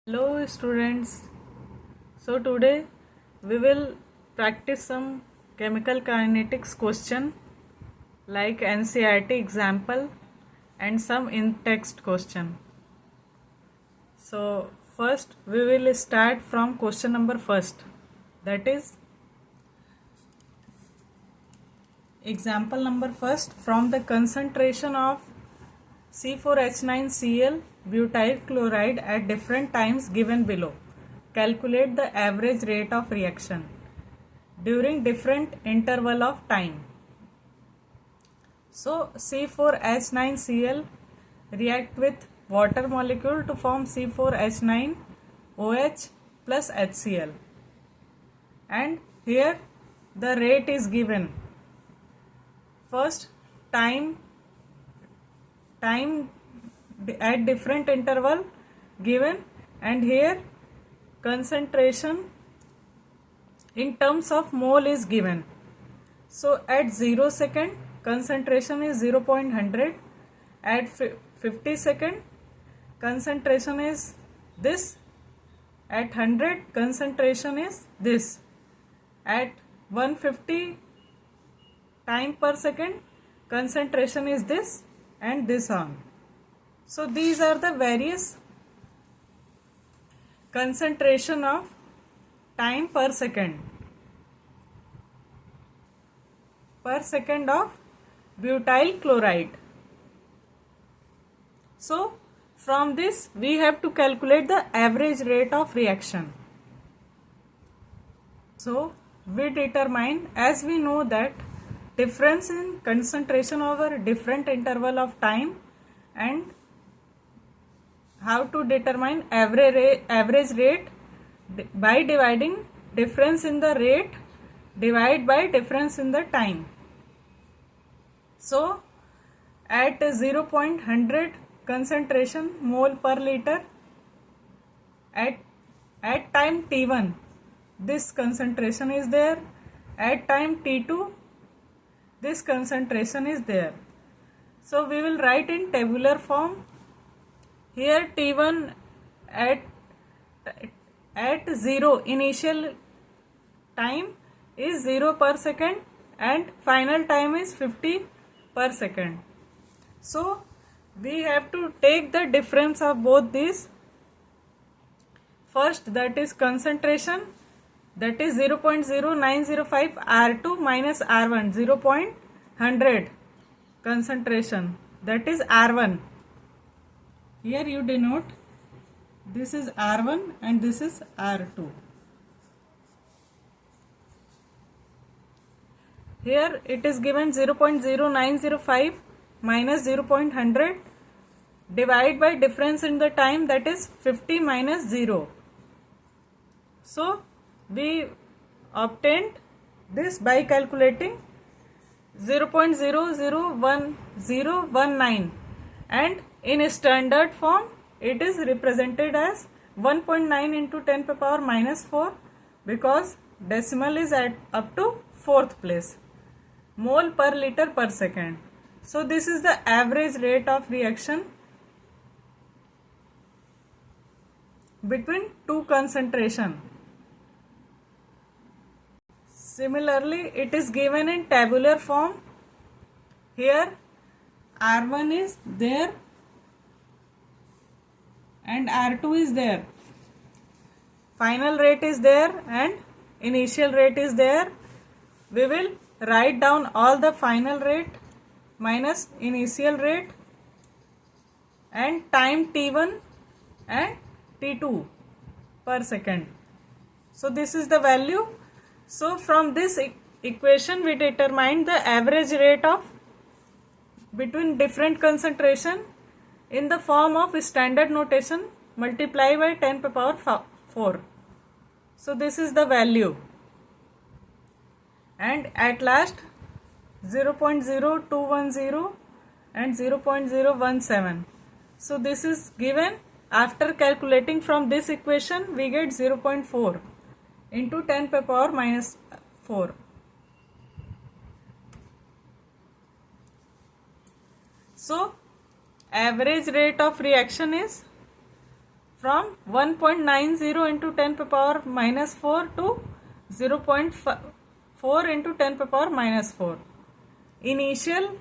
Hello students. So today we will practice some chemical kinetics question like NCERT example and some in-text question. So first we will start from question number first, that is example number first. From the concentration of C4H9Cl butyl chloride at different times given below, calculate the average rate of reaction during different interval of time. So C4H9Cl react with water molecule to form C4H9OH plus HCl, and here the rate is given. First, time at different interval given, and here concentration in terms of mole is given. So at 0 second concentration is 0.100, at 50 second concentration is this, at 100 concentration is this, at 150 time per second concentration is this, and this on. So these are the various concentration of time per second of butyl chloride. So from this we have to calculate the average rate of reaction. So we determine, as we know that difference in concentration over different interval of time, and how to determine average rate by dividing difference in the rate divided by difference in the time. So at 0.100 concentration mole per liter, at time t1 this concentration is there, at time t2 this concentration is there. So we will write in tabular form. Here T1 at 0 initial time is 0 per second and final time is 50 per second. So we have to take the difference of both these. First, that is concentration, that is 0.0905 R2 minus R1, 0.100 concentration, that is R1. Here you denote, this is R1 and this is R2. Here it is given 0.0905 minus 0.100 divided by difference in the time, that is 50 minus 0. So we obtained this by calculating 0.001019, and in standard form it is represented as 1.9 into 10 to the power minus 4, because decimal is at up to 4th place, mole per liter per second. So this is the average rate of reaction between two concentration. Similarly, it is given in tabular form. Here R1 is there and R2 is there. Final rate is there and initial rate is there. We will write down all the final rate minus initial rate and time T1 and T2 per second. So this is the value. So from this equation we determine the average rate of between different concentration in the form of standard notation, multiply by 10 to the power 4. So this is the value, and at last 0.0210 and 0.017. So this is given. After calculating from this equation we get 0.4 into 10 to the power minus 4. So average rate of reaction is from 1.90 into 10 to the power minus 4 to 0.4 into 10 to the power minus 4. Initial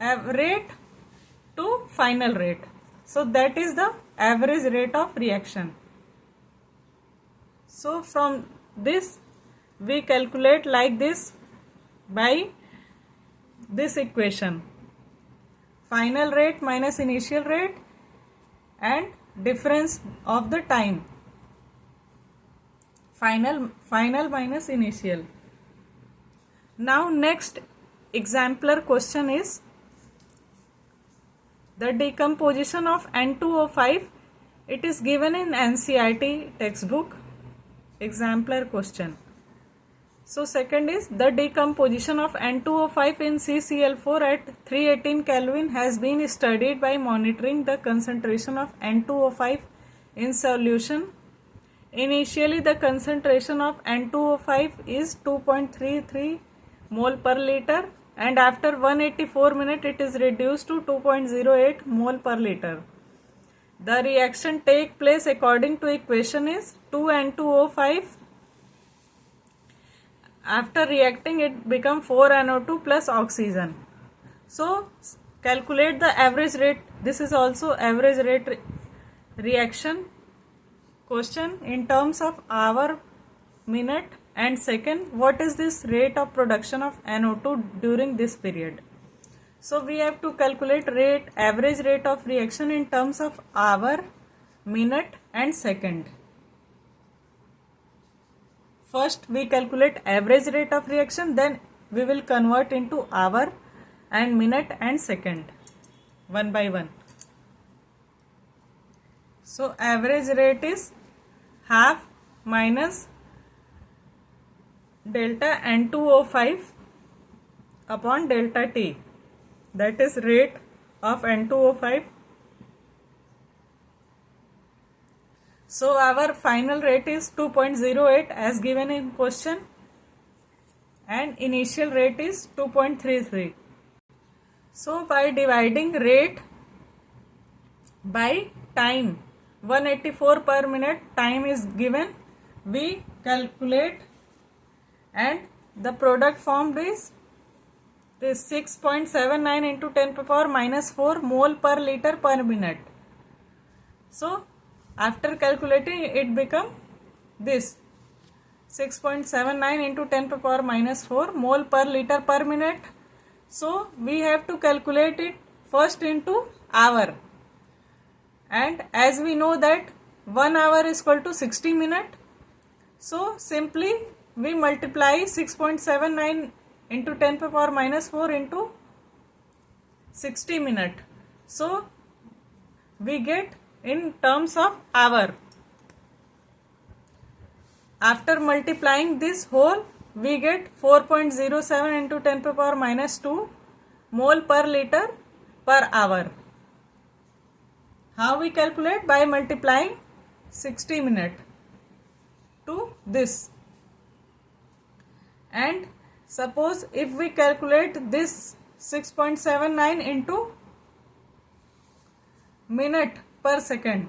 rate to final rate. So that is the average rate of reaction. So from this we calculate like this by this equation: final rate minus initial rate and difference of the time. Final minus initial. Now next exemplar question is the decomposition of N2O5. It is given in NCERT textbook. Exemplar question. So second is the decomposition of N2O5 in CCl4 at 318 Kelvin has been studied by monitoring the concentration of N2O5 in solution. Initially the concentration of N2O5 is 2.33 mole per liter, and after 184 minutes it is reduced to 2.08 mole per liter. The reaction take place according to equation is 2N2O5. After reacting it become 4NO2 plus oxygen. So calculate the average rate. This is also average rate reaction question in terms of hour, minute and second. What is this rate of production of NO2 during this period? So we have to calculate average rate of reaction in terms of hour, minute and second. First we calculate average rate of reaction, then we will convert into hour and minute and second one by one. So average rate is half minus delta N2O5 upon delta T, that is rate of N2O5. So our final rate is 2.08 as given in question and initial rate is 2.33. So by dividing rate by time, 184 per minute time is given, we calculate and the product formed is this 6.79 into 10 to the power minus 4 mole per liter per minute. So after calculating it become this 6.79 into 10 to the power minus 4 mole per liter per minute. So we have to calculate it first into hour, and as we know that 1 hour is equal to 60 minutes. So simply we multiply 6.79 into 10 to the power minus 4 into 60 minutes. So we get in terms of hour. After multiplying this whole, we get 4.07 into 10 to the power minus 2 mole per liter per hour. How we calculate? By multiplying 60 minutes to this. And suppose if we calculate this 6.79 into minute per second.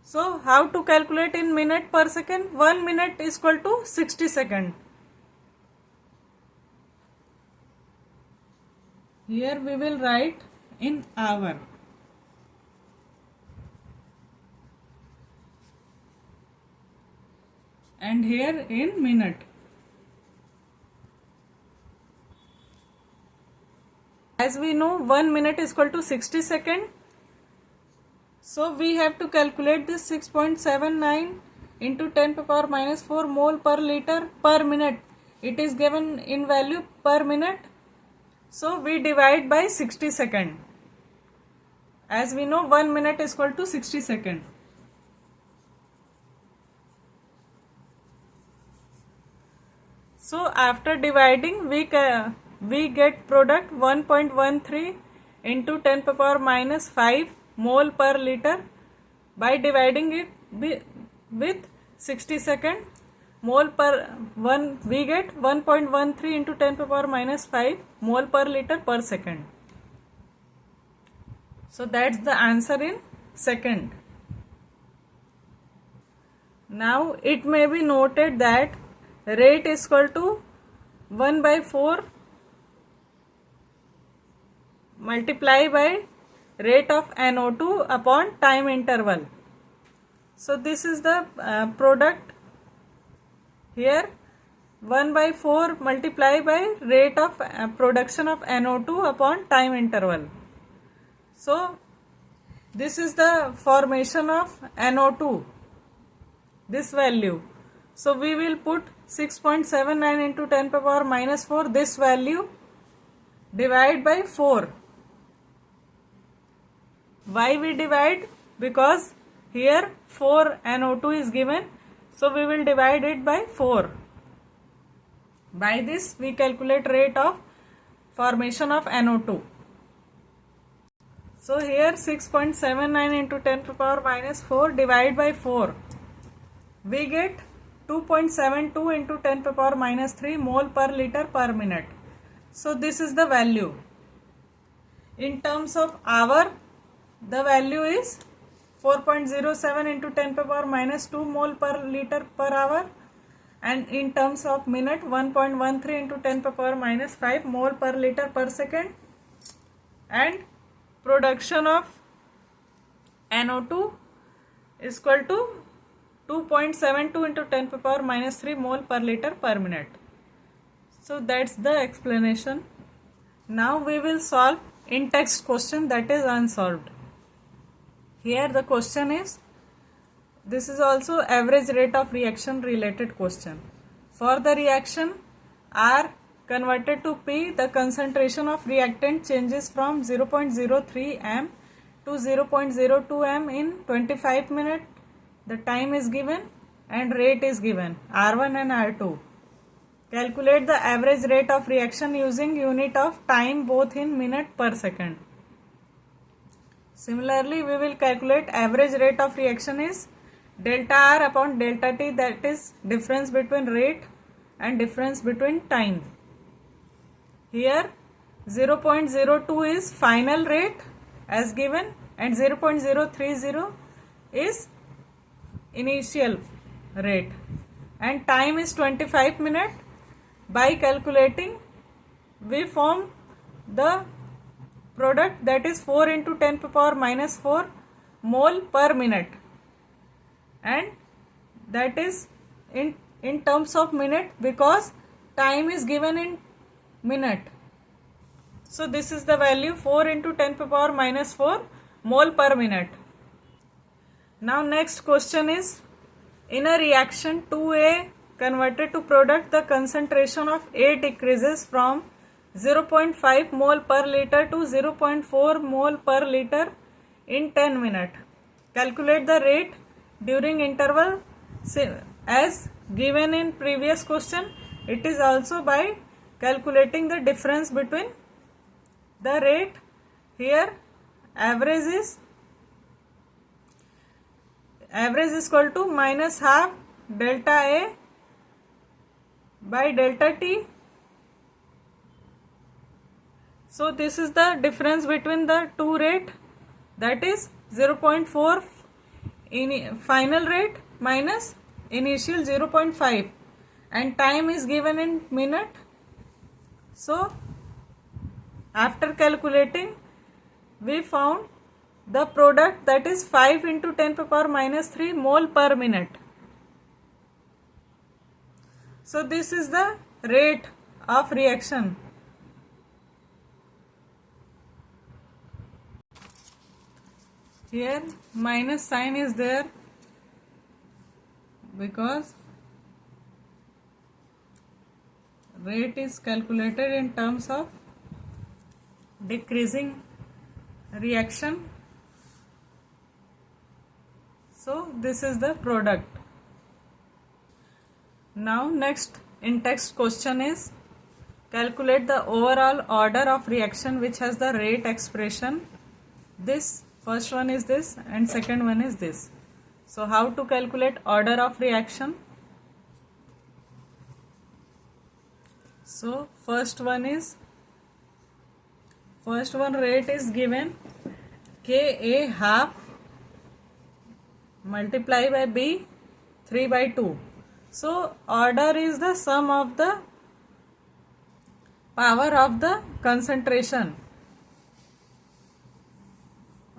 So how to calculate in minute per second? 1 minute is equal to 60 seconds. Here we will write in hour. And here in minute. As we know 1 minute is equal to 60 seconds. So we have to calculate this 6.79 into 10 to the power minus 4 mole per liter per minute. It is given in value per minute. So we divide by 60 seconds. As we know 1 minute is equal to 60 seconds. So after dividing we get product 1.13 into 10 to the power minus 5 mole per liter. By dividing it with 60 seconds, mole per 1, we get 1.13 into 10 to the power minus 5 mole per liter per second. So that's the answer in second. Now it may be noted that rate is equal to 1 by 4 multiply by rate of NO2 upon time interval. So this is the product here, 1 by 4 multiply by rate of production of NO2 upon time interval. So this is the formation of NO2, this value. So we will put 6.79 into 10 to the power minus 4, this value, divide by 4. Why we divide? Because here 4 NO2 is given, so we will divide it by 4. By this we calculate rate of formation of NO2. So here 6.79 into 10 to the power minus 4 divided by 4. We get 2.72 into 10 to the power minus 3 mole per liter per minute. So this is the value. In terms of hour, the value is 4.07 into 10 to the power minus 2 mole per liter per hour, and in terms of minute 1.13 into 10 to the power minus 5 mole per liter per second, and production of NO2 is equal to 2.72 into 10 to the power minus 3 mole per liter per minute. So that's the explanation. Now we will solve in text question that is unsolved. Here the question is, this is also average rate of reaction related question. For the reaction R converted to P, the concentration of reactant changes from 0.03 m to 0.02 m in 25 minutes. The time is given and rate is given, R1 and R2. Calculate the average rate of reaction using unit of time both in minute per second. Similarly, we will calculate average rate of reaction is delta R upon delta T, that is difference between rate and difference between time. Here 0.02 is final rate as given and 0.030 is initial rate, and time is 25 minutes. By calculating, we form the product, that is 4 into 10 to the power minus 4 mole per minute, and that is in terms of minute because time is given in minute. So this is the value, 4 into 10 to the power minus 4 mole per minute. Now next question is, in a reaction 2A converted to product, the concentration of A decreases from 0.5 mole per liter to 0.4 mole per liter in 10 minutes. Calculate the rate during interval as given in previous question. It is also by calculating the difference between the rate. Here average is equal to minus half delta A by delta T. So this is the difference between the two rate, that is 0.4 in final rate minus initial 0.5, and time is given in minute. So after calculating, we found the product, that is 5 into 10 to the power minus 3 mole per minute. So this is the rate of reaction. Here minus sign is there because rate is calculated in terms of decreasing reaction. So this is the product. Now next in text question is, calculate the overall order of reaction which has the rate expression. This first one is this and second one is this. So how to calculate order of reaction? So first one rate is given, Ka half multiply by B 3 by 2. So order is the sum of the power of the concentration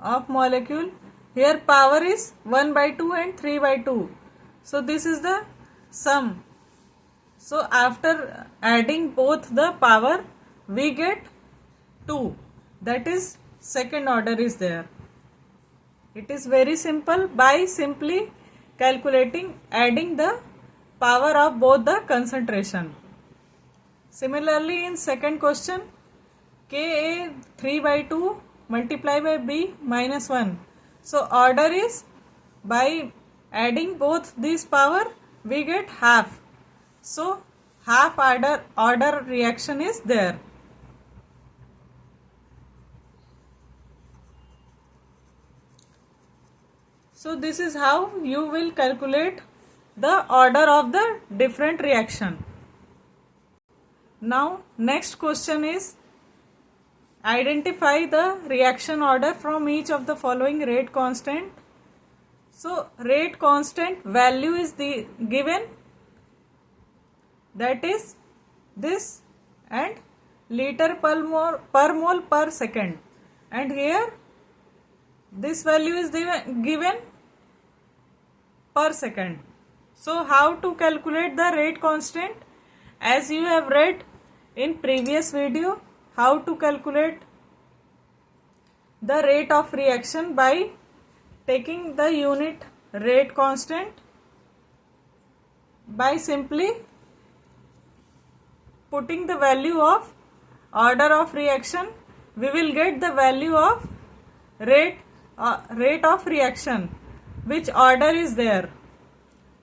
of molecule. Here power is 1 by 2 and 3 by 2. So this is the sum. So after adding both the power we get 2. That is second order is there. It is very simple by simply calculating adding the power of both the concentration. Similarly in second question, Ka 3 by 2 multiply by B minus 1. So order is by adding both these power we get half. So half order reaction is there. So this is how you will calculate the order of the different reaction. Now next question is identify the reaction order from each of the following rate constant. So rate constant value is the given, that is this, and liter per mole per second, and here this value is given per second. So how to calculate the rate constant? As you have read in previous video, how to calculate the rate of reaction by taking the unit rate constant by simply putting the value of order of reaction, we will get the value of rate of reaction, which order is there.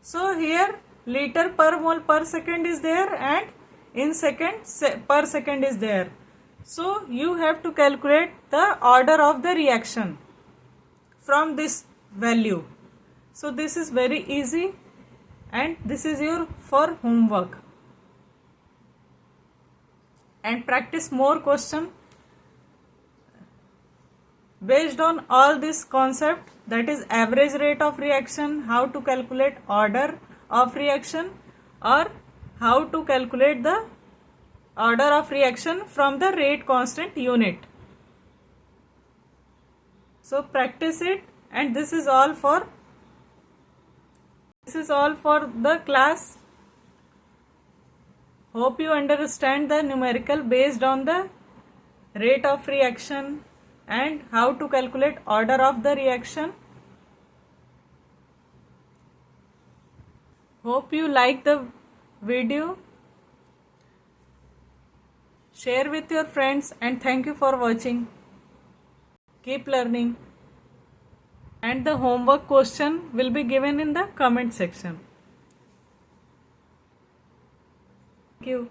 So here liter per mole per second is there and in second per second is there. So you have to calculate the order of the reaction from this value. So this is very easy and this is your for homework. And practice more question based on all this concept, that is average rate of reaction, how to calculate order of reaction, or how to calculate the order of reaction from the rate constant unit. So practice it, and this is all for the class. Hope you understand the numerical based on the rate of reaction and how to calculate order of the reaction. Hope you like the video. Share with your friends and thank you for watching. Keep learning. And the homework question will be given in the comment section. Thank you.